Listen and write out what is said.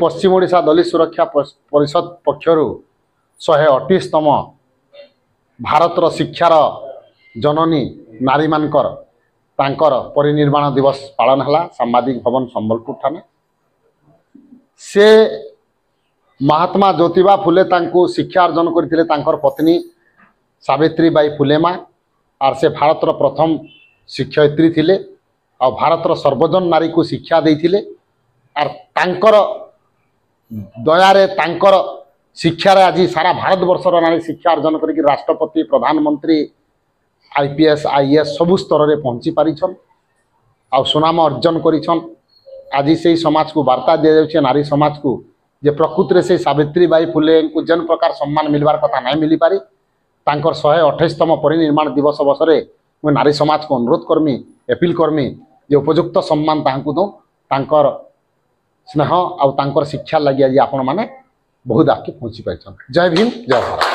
पश्चिम ओडिशा दलित सुरक्षा परिषद पक्षर 128तम भारतर शिक्षार जननी नारी मानकर तांकर परिनिर्वाण दिवस पालन है सांबादिक भवन संबलपुर ठाणे। से महात्मा ज्योतिबा फुले तांको शिक्षा अर्जन करथिले तांकर पत्नी सावित्री बाई फुलेमा और से भारतर प्रथम शिक्षयित्री थिले और भारतर सर्वजन नारी को शिक्षा देथिले और तांकर दयारे तांकर शिक्षार आज सारा भारत वर्षर नारी शिक्षा अर्जन करके राष्ट्रपति प्रधानमंत्री आईपीएस आईएएस सबु स्तर में पहुँची पारिछन आ सुनाम अर्जन करिछन। आज से समाज को वार्ता दि जाउछे नारी समाज को जे प्रकृति से सावित्री बाई फुले को जन प्रकार सम्मान मिलवार कथा नहीं मिली पारी तांकर 128तम परिनिर्माण दिवस अवसर में नारी समाज को अनुरोध करमी अपील करमी जे उपयुक्त सम्मान तांको दो तांकर स्नेह और तांकर शिक्षा लगी आज आपण माने बहुत आगे पहुँची पाइछन। जय भीम जय भारत।